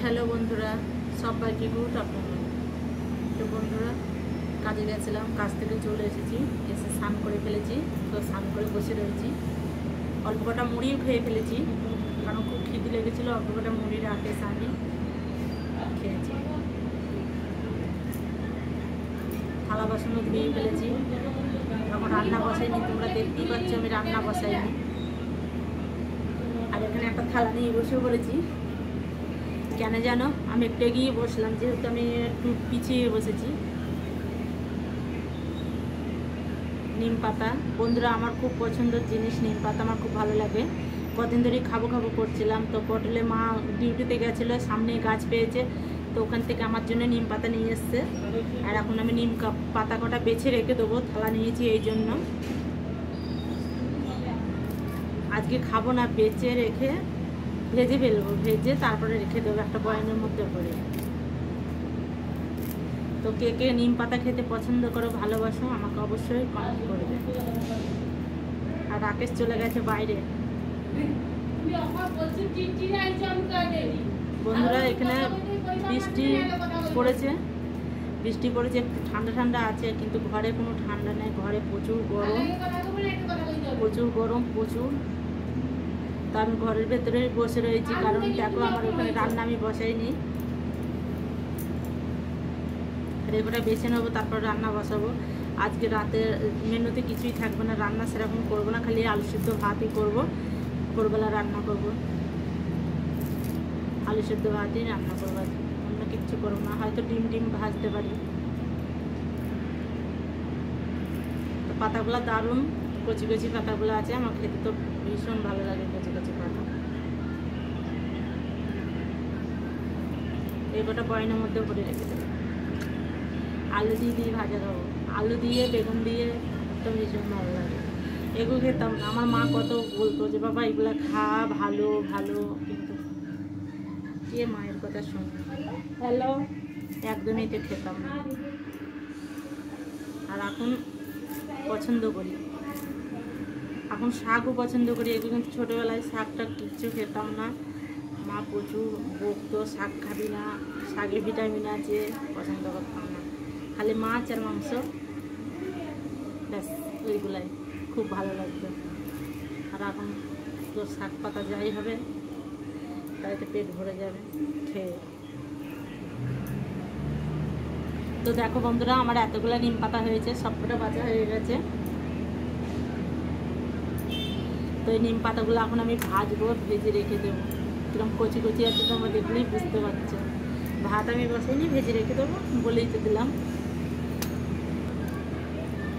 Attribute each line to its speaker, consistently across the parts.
Speaker 1: Hello বন্ধুরা, সবাইকে good afternoon. তো বন্ধুরা, কাজে গেছিলাম, কাজ থেকে চলে এসেছি, এসে স্নান করে ফেলেছি। তো স্নান করে বসে রয়েছি, অল্প কটা মুড়িও খেয়ে ফেলেছি, কারণ খুব খিদে লেগেছিলো। অল্প কটা মুড়ি রাখে সানি খেয়েছি। থালা বাসনও ধুয়ে ফেলেছি, এখন রান্না বসাইনি। তোমরা দেখতেই পাচ্ছ আমি রান্না বসাইনি। আর এখানে একটা থালা নিয়ে বসে পড়েছি। কেন জানো, আমি একটু এগিয়ে বসলাম, যেহেতু আমি একটু পিছিয়ে বসেছি। নিম পাতা বন্ধুরা, আমার খুব পছন্দের জিনিস নিম পাতা, আমার খুব ভালো লাগে। কদিন ধরেই খাবো খাবো করছিলাম। তো পটলে মা ডিউটিতে গেছিলো, সামনে গাছ পেয়েছে, তো ওখান থেকে আমার জন্য নিম পাতা নিয়ে এসছে। আর এখন আমি নিম পাতা কটা বেছে রেখে দেবো, থালা নিয়েছি এই জন্য। আজকে খাবো না, বেছে রেখে ভেজে ফেলবো, ভেজে তারপরে রেখে দেবো একটা বয়ামের মধ্যে করে। তো কে কে নিম পাতা খেতে পছন্দ করো, ভালোবাসো, আমাকে অবশ্যই কমেন্ট করবে। আর রাকেশ চলে গেছে বাইরে। বন্ধুরা, এখানে বৃষ্টি পড়েছে, একটু ঠান্ডা ঠান্ডা আছে, কিন্তু ঘরে কোনো ঠান্ডা নেই। ঘরে প্রচুর গরম। তো আমি ঘরের ভেতরে বসে রয়েছি, কারণ দেখো আমার ওখানে রান্না আমি বসাইনি। রেগুটা বেছে নেবো, তারপর রান্না বসাবো। আজকে রাতের মেনুতে কিছুই থাকবে না, রান্না সেরকম করবো না, খালি আলু সিদ্ধ ভাতই করবো। ভোরবেলা রান্না করবো, আলু সিদ্ধ ভাতই রান্না করবো, অন্য কিচ্ছু করবো না। হয়তো ডিম ভাজতে পারি। তো পাতাগুলো দারুণ কচি কচি পাতাগুলো আছে, আমার খেতে তো ভীষণ ভালো লাগে কচি কচি পাতা। এই কটা বয়নের মধ্যে ভরে রেখে দেবো। আলু দিয়ে ভাজা খাবো, আলু দিয়ে বেগুন দিয়ে তো ভীষণ ভালো লাগে। এগুলো খেতাম না, আমার মা কত বলতো যে বাবা এগুলো খা, ভালো ভালো, কিন্তু কে মায়ের কথা শুনবে। হ্যালো, একদমই তো খেতাম না। আর এখন পছন্দ করি, এখন শাকও পছন্দ করি। এগুলো কিন্তু ছোটোবেলায় শাকটা কিচ্ছু খেতাম না, মা প্রচুর বকতো, শাক খাবি না, শাকে ভিটামিন আছে, পছন্দ করতাম না। খালি মাছ আর মাংস, ব্যাস ওইগুলাই খুব ভালো লাগতো। আর এখন তো শাক পাতা যাই হবে, তাইতে পেট ভরে যাবে খেয়ে। তো দেখো বন্ধুরা, আমার এতগুলো নিম পাতা হয়েছে, সবকটা বাজা হয়ে গেছে। তো এই নিম পাতাগুলো এখন আমি ভাজবো, ভেজে রেখে দেবো। কিরকম কচি কচি আছে তোমরা দেখলেই বুঝতে পারছো। ভাত আমি বসাইনি, ভেজে রেখে দেবো বলেই তো দিলাম।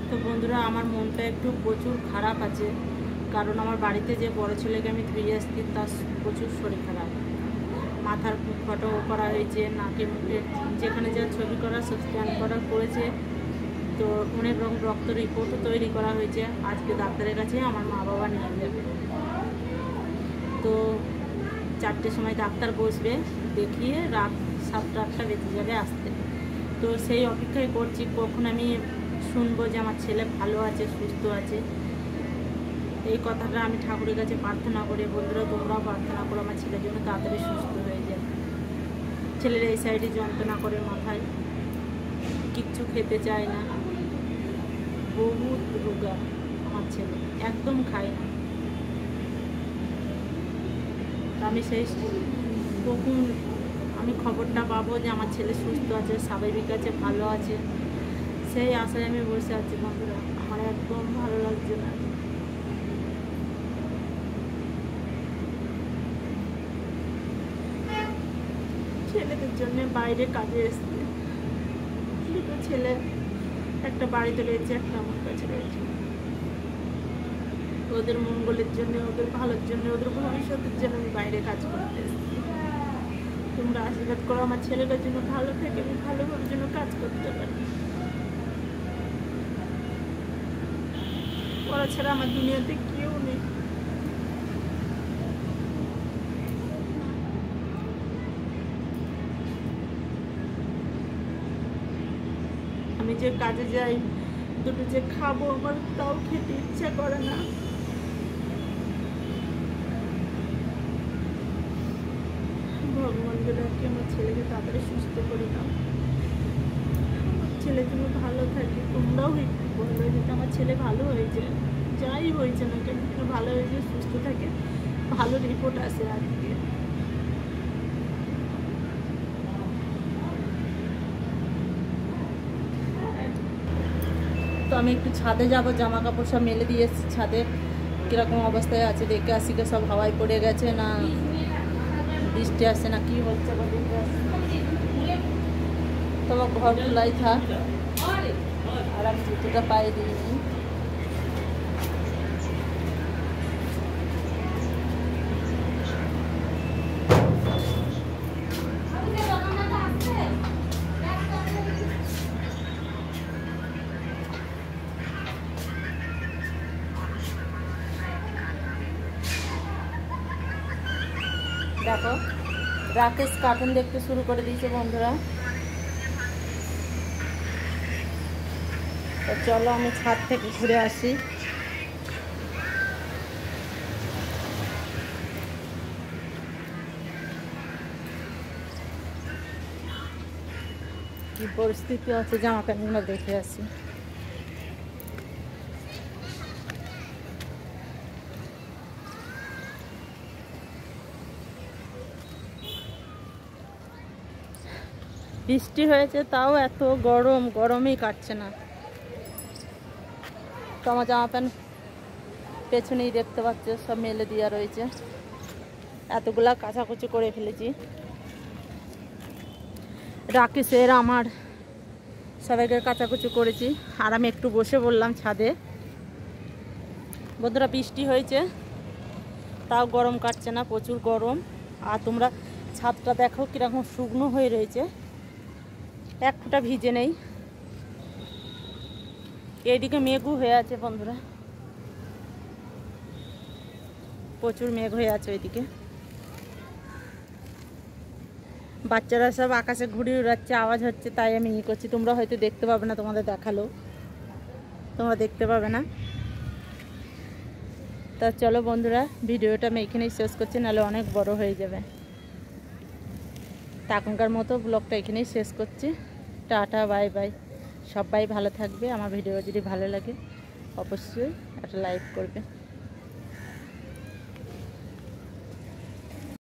Speaker 1: তো বন্ধুরা, আমার মনটা একটু প্রচুর খারাপ আছে, কারণ আমার বাড়িতে যে বড় ছেলেকে আমি ধুয়ে আসছি, তার প্রচুর শরীর খারাপ। মাথার ফটো করা হয়েছে, নাকে মুখে যেখানে যা ছবি করা সব স্ক্যান করা করেছে। তো অনেক রকম রক্ত রিপোর্টও তৈরি করা হয়েছে। আজকে ডাক্তারের কাছে আমার মা বাবা নিয়ে যাবে। তো 4টের সময় ডাক্তার বসবে, দেখিয়ে রাত 7-8টা বেজে যাবে আসতে। তো সেই অপেক্ষায় করছি, কখন আমি শুনবো যে আমার ছেলে ভালো আছে, সুস্থ আছে। এই কথাটা আমি ঠাকুরের কাছে প্রার্থনা করি। বন্ধুরা, তোমরাও প্রার্থনা করো আমার ছেলের জন্য তাড়াতাড়ি সুস্থ হয়ে যায়। ছেলের এই সাইডে যন্ত্রণা করে, মাথায় কিচ্ছু খেতে চায় না, বহুত রোগা আমার ছেলে, একদম খায় না। আমি সেই কখন আমি খবরটা পাবো যে আমার ছেলে সুস্থ আছে, স্বাভাবিক আছে, ভালো আছে, সেই আশায় আমি বসে আছি। বন্ধুরা, আমার একদম ভালো লাগছে না। ছেলেদের জন্য বাইরে কাজে এসছে, দুটো ছেলে, একটা বাড়িতে রয়েছে, একটা আমার কাছে রয়েছে। ওদের মঙ্গলের জন্য, ওদের ভালোর জন্য, ওদের ভবিষ্যতের জন্য আমি বাইরে কাজ করতে এসেছি। তোমরা আশীর্বাদ করো আমার ছেলেটার জন্য ভালো থেকে আমি ভালোভাবে জন্য কাজ করতে পারি। ওরা ছাড়া আমার দুনিয়াতে কেউ নেই। আমি যে কাজে যাই, দুটো যে খাবো, আমার তাও খেতে ইচ্ছা করে না। ভগবান যেন আর কি আমার ছেলেকে তাড়াতাড়ি সুস্থ করে দাও, আমার ছেলে যেন ভালো থাকে। তোমরাও একটু বলবে যাতে আমার ছেলে ভালো হয়েছে, যাই হয়েছে না কেন একটু ভালো হয়েছে, সুস্থ থাকে, ভালো রিপোর্ট আসে আজকে। তো আমি একটু ছাদে যাব, জামা কাপড় সব মেলে দিয়ে এসেছি ছাদে, কীরকম অবস্থায় আছে দেখে আসি। সব হাওয়ায় পড়ে গেছে না বৃষ্টি আসছে না কি হচ্ছে বা দেখে আসছি। তোমার ঘর খোলাই থাক, আর আমি জুতোটা পায়ে দিইনি। দেখো রাকেশ কার্টুন দেখতে শুরু করে দিয়েছে বন্ধুরা। তো চলো আমি ছাদ থেকে ঘুরে আসি। কি পরিস্থিতি আছে জামা প্যান্টগুলো দেখে আসি। বৃষ্টি হয়েছে তাও এত গরম, গরমই কাটছে না। তো আমার জামা প্যান্ট পেছনেই দেখতে পাচ্ছ সব মেলে দেওয়া রয়েছে, এতগুলা কাচাকুচি করে ফেলেছি। রাকেশের আমার সবাইকে কাচাকুচি করেছি, আর আমি একটু বসে বললাম ছাদে। বন্ধুরা বৃষ্টি হয়েছে তাও গরম কাটছে না, প্রচুর গরম। আর তোমরা ছাদটা দেখো কীরকম শুকনো হয়ে রয়েছে, এক ফোঁটা ভিজে নেই। এইদিকে মেঘও হয়ে আছে বন্ধুরা, প্রচুর মেঘ হয়ে আছে ওইদিকে। বাচ্চারা সব আকাশে ঘুরে উড়াচ্ছে, আওয়াজ হচ্ছে, তাই আমি ই করছি। তোমরা হয়তো দেখতে পাবে না, তোমাদের দেখালো তোমরা দেখতে পাবে না। তা চলো বন্ধুরা, ভিডিওটা আমি এখানেই শেষ করছি, নাহলে অনেক বড় হয়ে যাবে। তা এখনকার মতো ব্লগটা এখানেই শেষ করছি। Tata, bye bye. সবাই ভালো থাকবে। আমার ভিডিও যদি ভালো লাগে অবশ্যই একটা লাইক করবে।